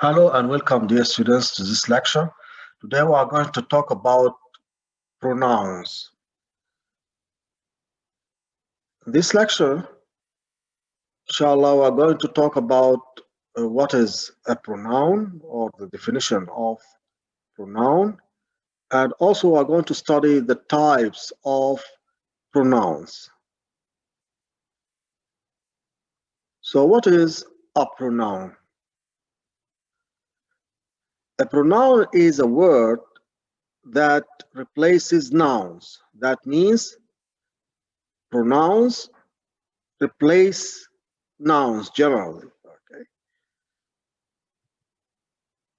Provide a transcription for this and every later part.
Hello and welcome, dear students, to this lecture. Today we are going to talk about pronouns. In this lecture, inshallah, we are going to talk about what is a pronoun or the definition of pronoun, and also we are going to study the types of pronouns. So, what is a pronoun? A pronoun is a word that replaces nouns. That means pronouns replace nouns generally. Okay,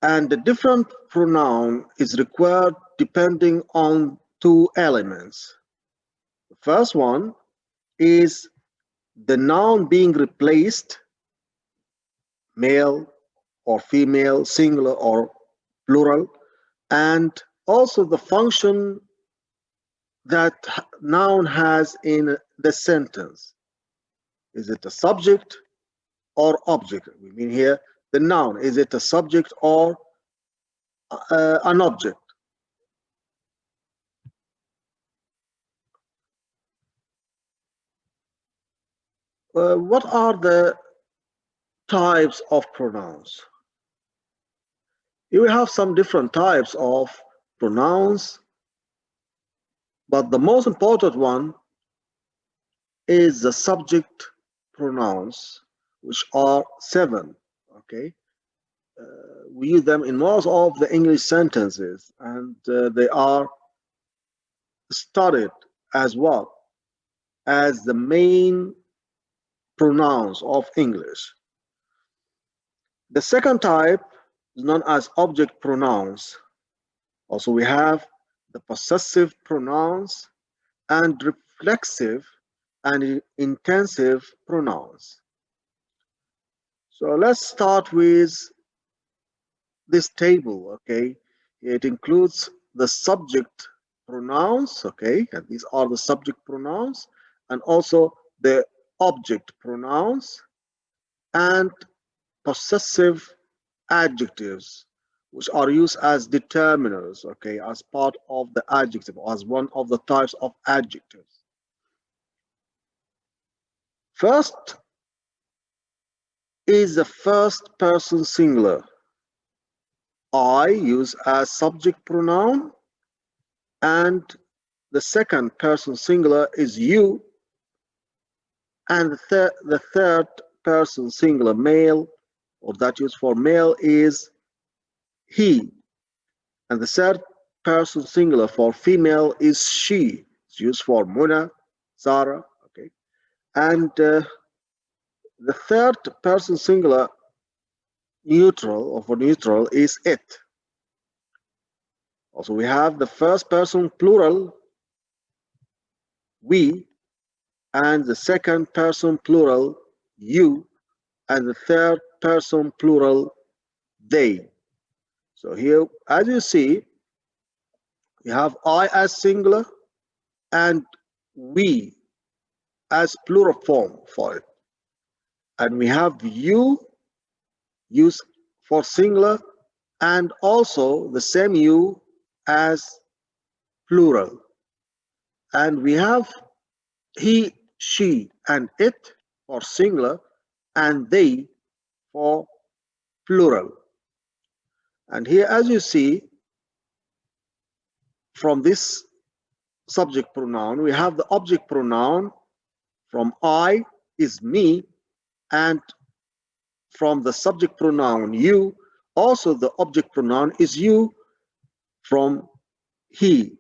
and the different pronoun is required depending on two elements. The first one is the noun being replaced, male or female, singular or plural, and also the function that noun has in the sentence. Is it a subject or object? We mean here the noun. Is it a subject or an object? What are the types of pronouns? You have some different types of pronouns, but the most important one is the subject pronouns, which are 7. Okay, we use them in most of the English sentences, and they are studied as well as the main pronouns of English. The second type is known as object pronouns. Also, we have the possessive pronouns and reflexive and intensive pronouns. So let's start with this table, okay? It includes the subject pronouns, okay? And these are the subject pronouns, and also the object pronouns and possessive adjectives, which are used as determiners, okay, as part of the adjective, as one of the types of adjectives. First is the first person singular. I use as subject pronoun, and the second person singular is you, and the third person singular male, or that used for male, is he, and the third person singular for female is she. It's used for Muna, Zara, okay, and the third person singular neutral or for neutral is it. Also, we have the first person plural, we, and the second person plural, you, and the third person plural, they. So here, as you see, we have I as singular and we as plural form for it. And we have you used for singular and also the same you as plural. And we have he, she, and it for singular and they for plural. And here, as you see, from this subject pronoun, we have the object pronoun from I is me, and from the subject pronoun you, also the object pronoun is you from he.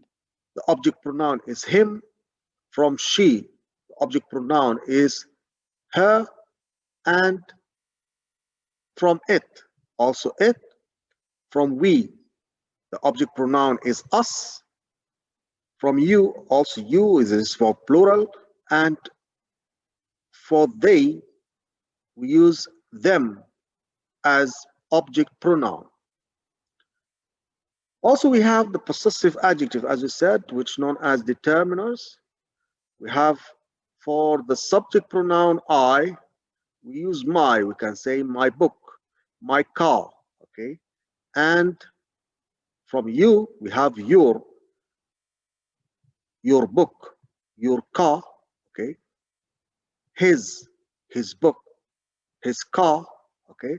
The object pronoun is him from she. The object pronoun is her, and from it, also it, from we. The object pronoun is us. From you, also you is for plural, and for they, we use them as object pronoun. Also, we have the possessive adjective, as we said, which known as determiners. We have for the subject pronoun I, we use my. We can say my book, my car. okay, and from you we have your book, your car, okay, his book, his car, okay.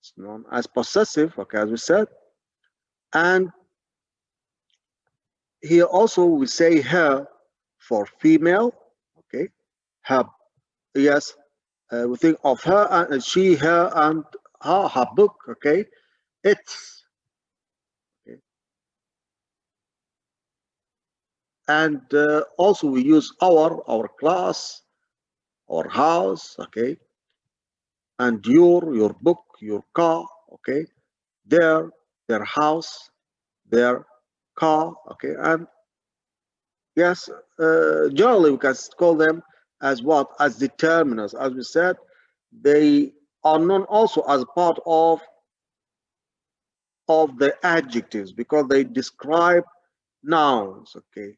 It's known as possessive, okay, as we said. And here also we say her for female, okay. Her, yes, we think of her and she, her, and her book, okay. It's, okay. And also we use our class, our house, okay, and your book, your car, okay, their house, their car, okay, and yes, generally we can call them as what? As determinants. As we said, they are known also as part of the adjectives because they describe nouns, okay.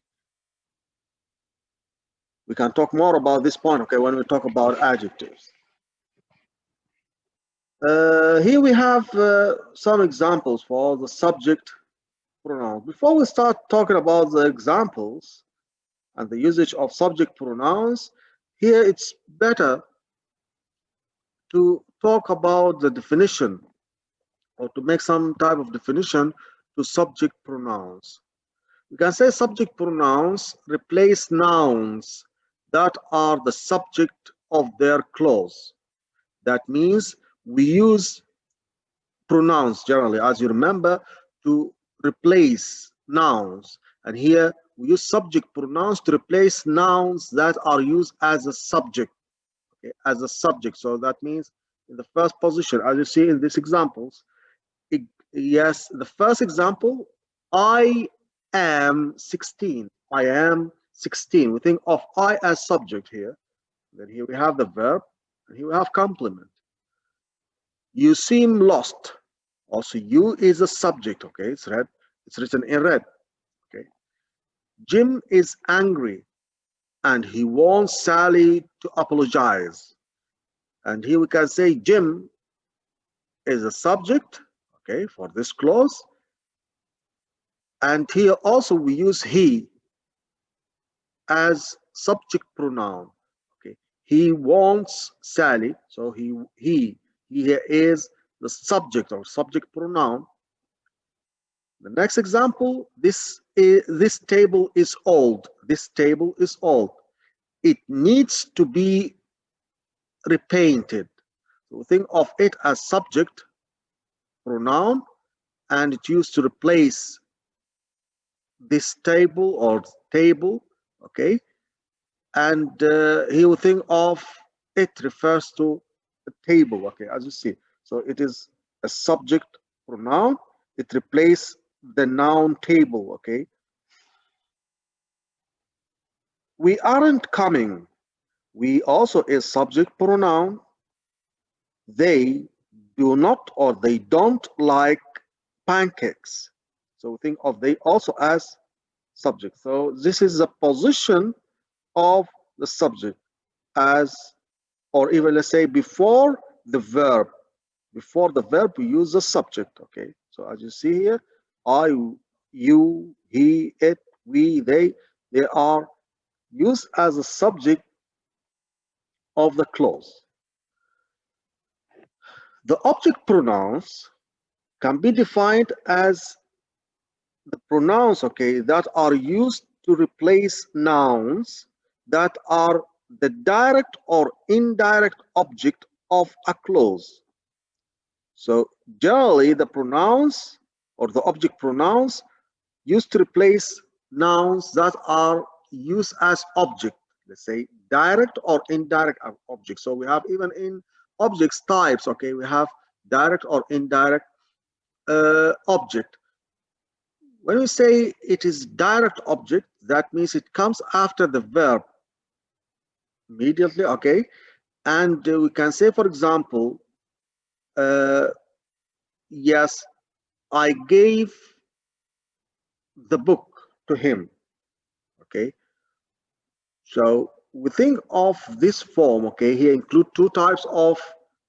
We can talk more about this point, okay, when we talk about adjectives. Here we have some examples for the subject pronouns. Before we start talking about the examples and the usage of subject pronouns, here it's better to talk about the definition or to make some type of definition to subject pronouns. We can say subject pronouns replace nouns that are the subject of their clause. That means we use pronouns generally, as you remember, to replace nouns. And here we use subject pronouns to replace nouns that are used as a subject, okay, as a subject. So that means in the first position, as you see in these examples, yes, the first example, I am 16. I am 16. We think of I as subject here. Then here we have the verb, and here we have complement. You seem lost. Also, you is a subject, okay? It's red. It's written in red, okay? Jim is angry, and he wants Sally to apologize. And here we can say Jim is a subject, okay, for this clause. And here also we use he as subject pronoun. Okay, he wants Sally, so he here is the subject or subject pronoun. The next example, this table is old. This table is old. It needs to be repainted. So think of it as subject pronoun, and it's used to replace this table or table, okay. And he will think of it refers to a table, okay, as you see. So it is a subject pronoun. It replaces the noun table, okay. We aren't coming. We also is subject pronoun. They do not or they don't like pancakes. So think of they also as subject. So this is the position of the subject as, or even let's say before the verb. Before the verb, we use the subject, okay? So as you see here, I, you, he, it, we, they are used as a subject of the clause. The object pronouns can be defined as the pronouns, okay, that are used to replace nouns that are the direct or indirect object of a clause. So generally the pronouns or the object pronouns used to replace nouns that are used as object, let's say direct or indirect object. So we have even in objects types, okay, we have direct or indirect object. When we say it is direct object, that means it comes after the verb immediately, okay. And we can say, for example, yes, I gave the book to him, okay. So we think of this form, okay, here include two types of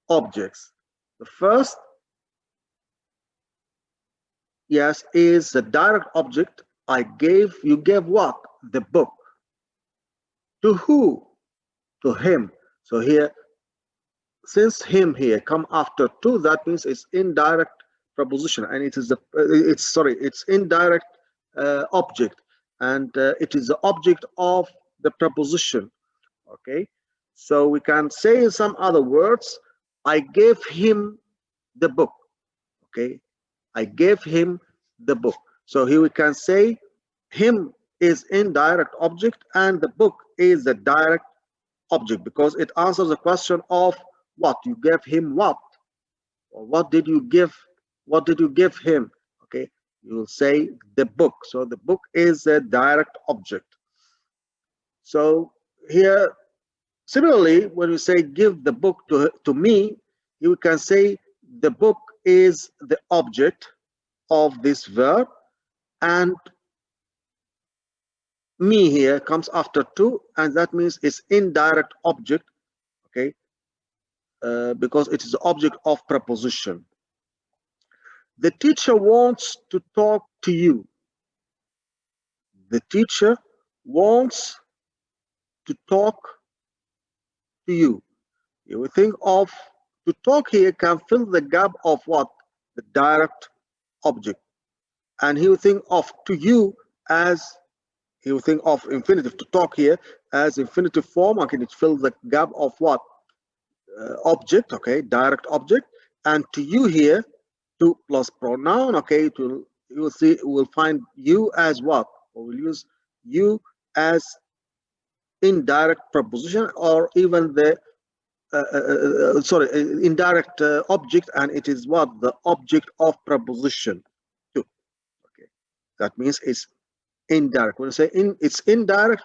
objects. The first yes, is the direct object. You gave what? The book. To who? To him. So here, since him here come after to, that means it's indirect preposition, and it is the it's indirect object, and it is the object of the preposition. Okay, so we can say in some other words, I gave him the book. Okay, I gave him the book. So here we can say him is indirect object and the book is the direct object, because it answers the question of what you gave him, what, or what did you give him. Okay, you will say the book. So the book is a direct object. So here, similarly, when you say give the book to me, you can say the book is the object of this verb, and me here comes after to, and that means it's indirect object. Okay, because it is the object of preposition. The teacher wants to talk to you. The teacher wants to talk to you. You will think of to talk here can fill the gap of what? The direct object. And he will think of to you as, he will think of infinitive to talk here as infinitive form. Okay, it fills the gap of what? Object, okay, direct object. And to you here, to plus pronoun, okay, you will see, we'll find you as what? Or we'll use you as indirect preposition, or even the indirect object, and it is what? The object of preposition to. Okay, that means it's indirect. When you say it's indirect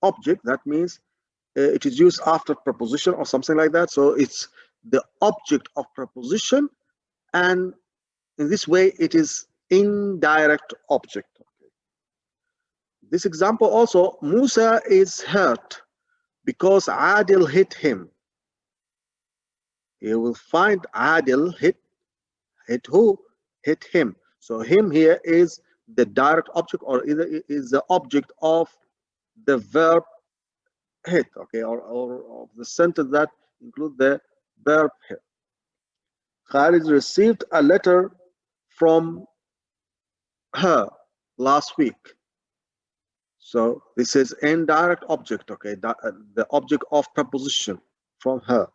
object, that means it is used after preposition or something like that. So it's the object of preposition, and in this way it is indirect object. Okay. This example also, Musa is hurt because Adil hit him. You will find Adil hit who? Hit him. So him here is the direct object, or either is the object of the verb hit, okay, or of the sentence that include the verb hit. Khalid received a letter from her last week. So this is indirect object, okay, the object of preposition, from her.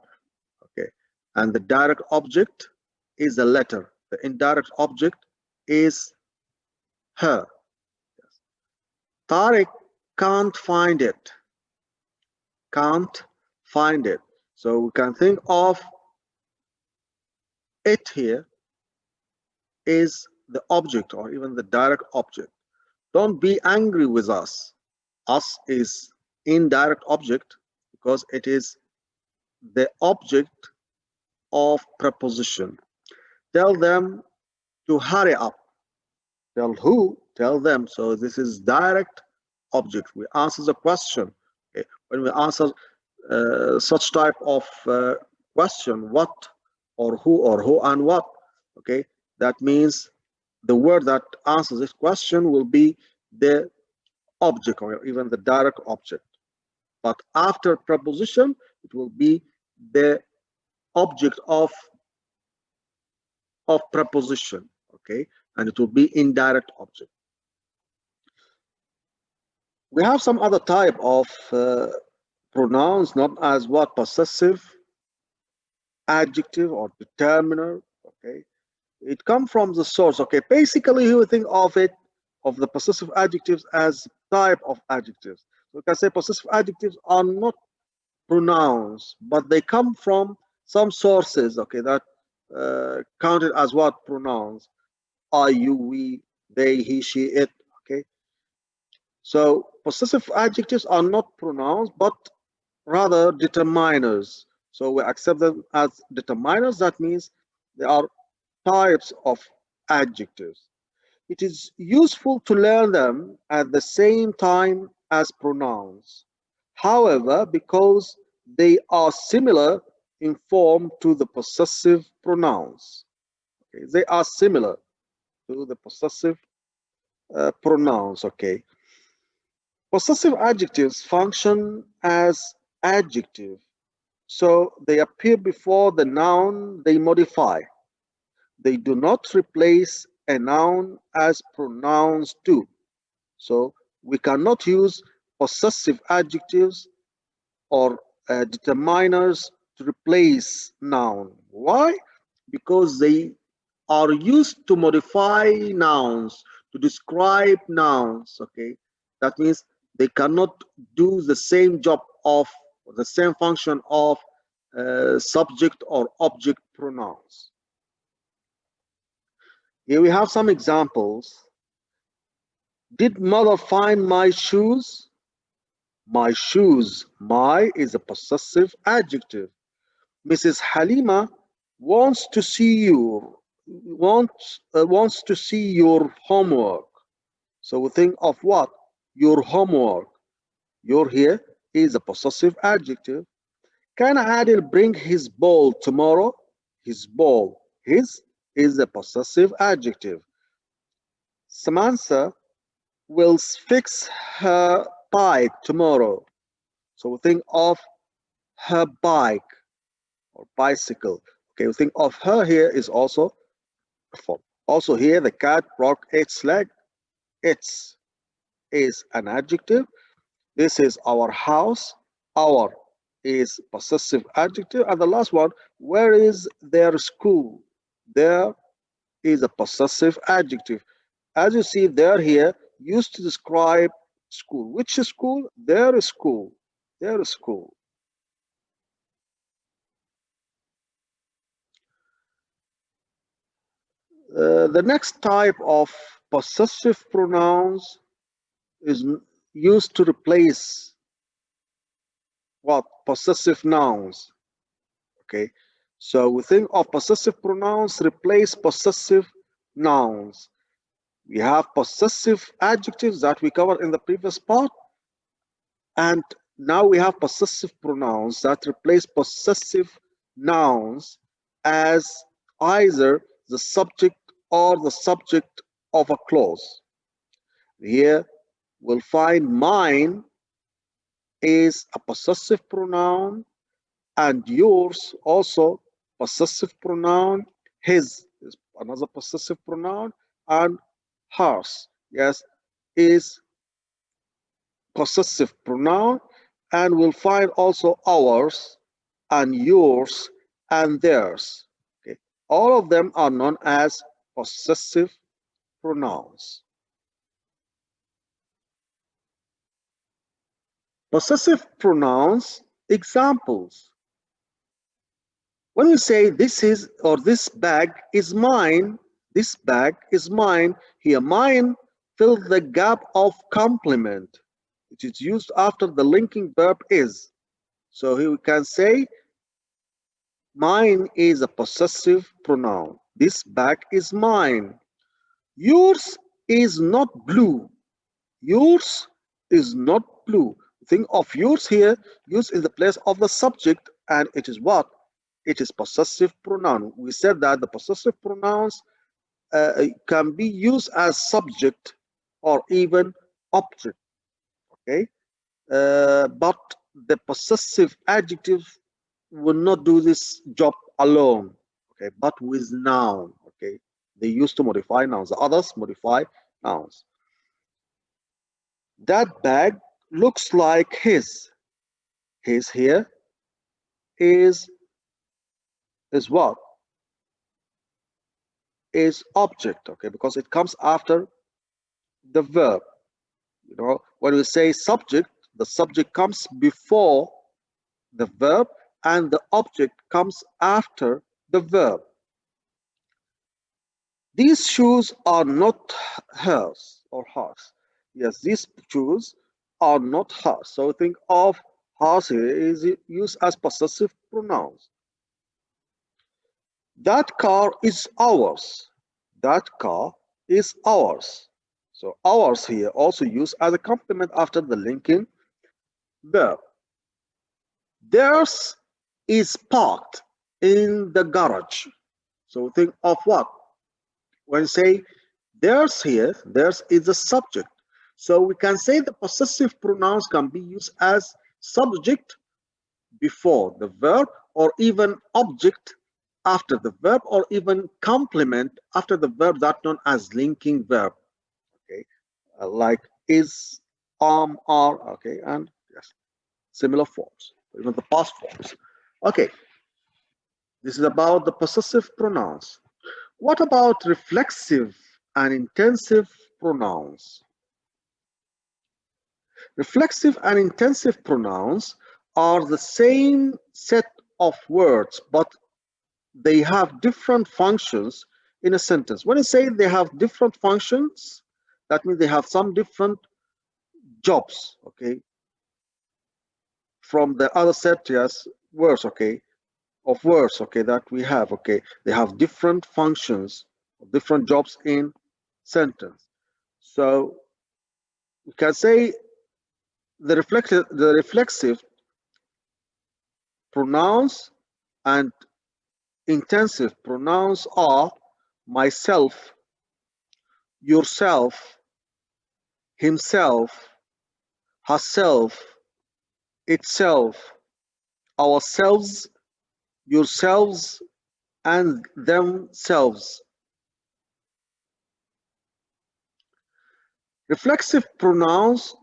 Okay, and the direct object is the letter. The indirect object is her. Yes. Tariq can't find it. Can't find it. So we can think of it here is the object, or even the direct object. Don't be angry with us. Us is indirect object because it is the object of preposition. Tell them to hurry up. Tell who? Tell them. So this is direct object. We answer the question. Okay. When we answer such type of question, what or who and what, okay, that means the word that answers this question will be the object, or even the direct object. But after preposition, it will be the object of preposition, okay, and it will be indirect object. We have some other type of pronouns known as what? Possessive adjective or determiner. Okay, it comes from the source. Okay, basically you think of it, of the possessive adjectives, as type of adjectives. So we can say possessive adjectives are not pronouns, but they come from some sources, okay, that counted as what? Pronouns. I, you, we, they, he, she, it. Okay, so possessive adjectives are not pronouns, but rather determiners. So we accept them as determiners. That means they are types of adjectives. It is useful to learn them at the same time as pronouns. However, because they are similar in form to the possessive pronouns, okay, they are similar. to the possessive pronouns. Okay. Possessive adjectives function as adjective, so they appear before the noun they modify. They do not replace a noun as pronouns do. So we cannot use possessive adjectives or determiners to replace noun. Why? Because they are used to modify nouns, to describe nouns. Okay, that means they cannot do the same job of the same function of subject or object pronouns. Here we have some examples. Did mother find my shoes? My shoes. My is a possessive adjective. Mrs. Halima wants to see you wants to see your homework. So we think of what? Your homework. Your here is a possessive adjective. Can Adil bring his ball tomorrow? His ball. His is a possessive adjective. Samantha will fix her bike tomorrow. So we think of her bike or bicycle. Okay, we think of her here is also a form. Also here, the cat broke its leg. Its is an adjective. This is our house. Our is possessive adjective. And the last one, where is their school? There is a possessive adjective. As you see, there here used to describe school. Which school? Their school. Their school. The next type of possessive pronouns is used to replace what? Possessive nouns. Okay, so we think of possessive pronouns replace possessive nouns. We have possessive adjectives that we covered in the previous part, and now we have possessive pronouns that replace possessive nouns as either the subject or the subject of a clause. Here we'll find mine is a possessive pronoun, and yours also possessive pronoun. His is another possessive pronoun, and hers, yes, is possessive pronoun. And we'll find also ours and yours and theirs. Okay, all of them are known as possessive pronouns. Possessive pronouns examples. When we say this is or this bag is mine, this bag is mine, here mine fills the gap of complement. It is used after the linking verb is. So here we can say mine is a possessive pronoun. This bag is mine. Yours is not blue. Yours is not blue. Think of yours here, used in the place of the subject, and it is what? It is possessive pronoun. We said that the possessive pronouns can be used as subject or even object. Okay, but the possessive adjective will not do this job alone. Okay, but with noun. Okay, they used to modify nouns. The others modify nouns. That bag looks like his. His here is what? Is object, okay, because it comes after the verb. You know, when we say subject, the subject comes before the verb and the object comes after the verb. These shoes are not hers or hers. Yes, these shoes are not hers. So think of hers here is used as possessive pronouns. That car is ours. That car is ours. So ours here also used as a complement after the linking verb. Theirs is parked in the garage. So think of what? When you say Theirs here, theirs is the subject. So we can say the possessive pronouns can be used as subject before the verb, or even object after the verb, or even complement after the verb, that known as linking verb. Okay, like is, are, okay, and yes, similar forms, even the past forms. Okay, this is about the possessive pronouns. What about reflexive and intensive pronouns? Reflexive and intensive pronouns are the same set of words, but they have different functions in a sentence. When I say they have different functions, that means they have some different jobs, okay, from the other set, yes, words, okay, of words, okay, that we have, okay. They have different functions, different jobs in sentence. So we can say the reflexive pronouns and intensive pronouns are myself, yourself, himself, herself, itself, ourselves, yourselves, and themselves. Reflexive pronouns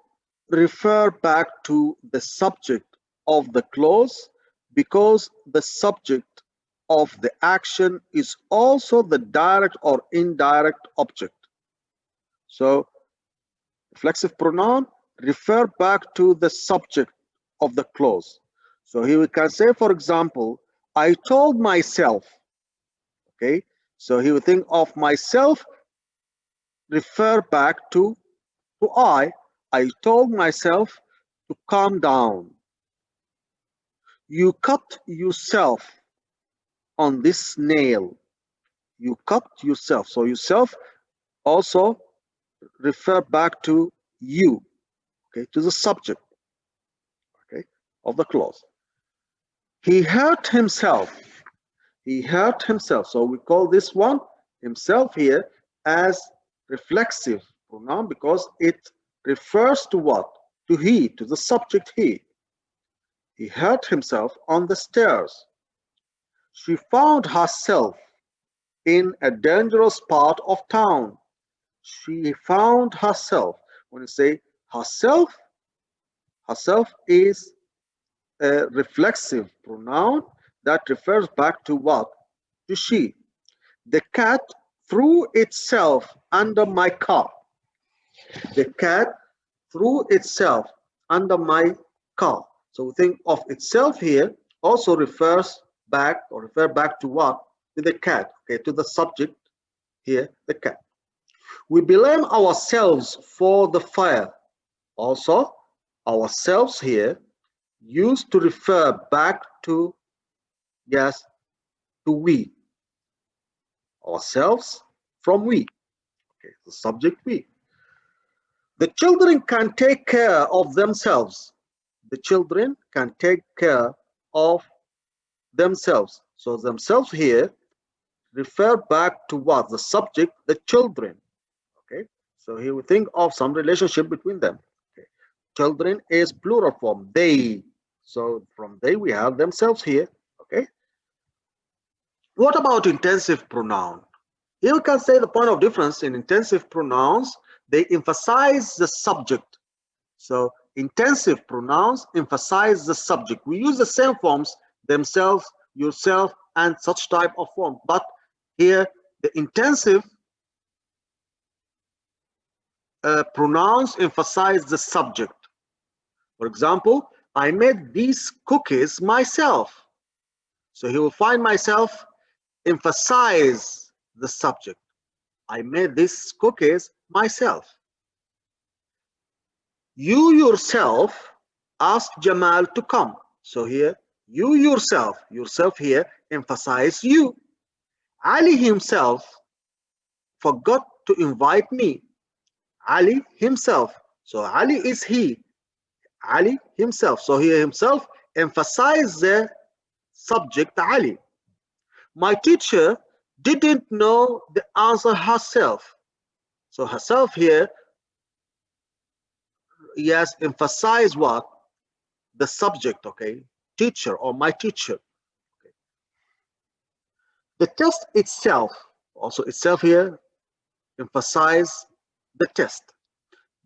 refer back to the subject of the clause because the subject of the action is also the direct or indirect object. So, reflexive pronoun refer back to the subject of the clause. So here we can say, for example, I told myself, okay? So here we think of myself refer back to I. I told myself to calm down. You cut yourself on this nail. You cut yourself. So yourself also refer back to you, okay, to the subject, okay, of the clause. He hurt himself. He hurt himself. So we call this one himself here as reflexive pronoun because it refers to what? To he, to the subject he. He hurt himself on the stairs. She found herself in a dangerous part of town. She found herself. When you say herself, herself is a reflexive pronoun that refers back to what? To she. The cat threw itself under my car. The cat threw itself under my car. So we think of itself here also refers back or refer back to what? To the cat, okay, to the subject here, the cat. We blame ourselves for the fire. Also, ourselves here used to refer back to, yes, to we. Ourselves from we. Okay, the subject we. The children can take care of themselves. The children can take care of themselves. So themselves here refer back to what? The subject, the children. Okay. So here we think of some relationship between them. Okay. Children is plural form, they. So from they we have themselves here. Okay. What about intensive pronoun? Here we can say the point of difference in intensive pronouns, they emphasize the subject. So intensive pronouns emphasize the subject. We use the same forms, themselves, yourself, and such type of form. But here, the intensive pronouns emphasize the subject. For example, I made these cookies myself. So he will find myself emphasize the subject. I made these cookies myself. You yourself asked Jamal to come. So here, you yourself here emphasize you. Ali himself forgot to invite me. Ali himself. So Ali is he. Ali himself. So here himself emphasize the subject Ali. My teacher didn't know the answer herself. So herself here, yes, emphasize what? The subject, okay? Teacher or my teacher. Okay. The test itself, also itself here, emphasize the test.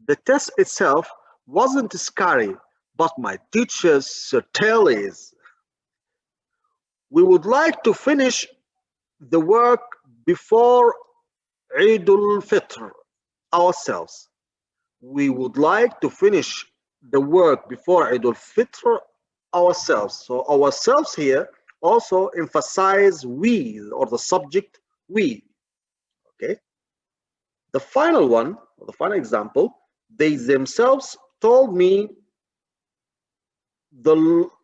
The test itself wasn't scary, but my teacher's tale is. We would like to finish the work before Eid al-Fitr ourselves. We would like to finish the work before Eid al-Fitr ourselves. So ourselves here also emphasize we, or the subject we. Okay. The final one, or the final example, they themselves told me the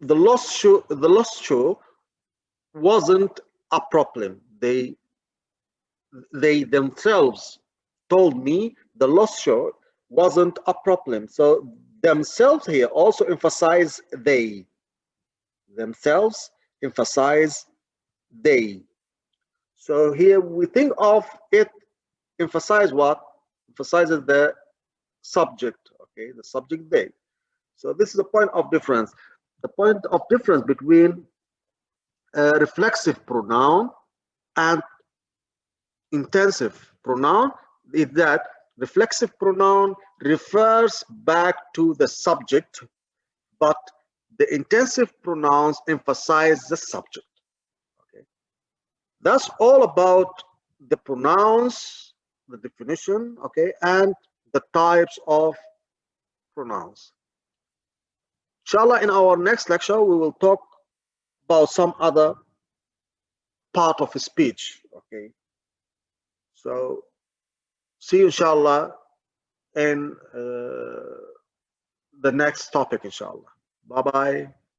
lost show wasn't a problem. They themselves told me the lost show wasn't a problem. So themselves here also emphasize they. Themselves emphasize they. So here we think of it emphasize what? Emphasizes the subject, okay, the subject they. So this is a point of difference. The point of difference between a reflexive pronoun and intensive pronoun is that reflexive pronoun refers back to the subject, but the intensive pronouns emphasize the subject. Okay, that's all about the pronouns, the definition, okay, and the types of pronouns. Inshallah, in our next lecture, we will talk about some other part of speech. Okay, so see you, inshallah, in the next topic, inshallah. Bye bye.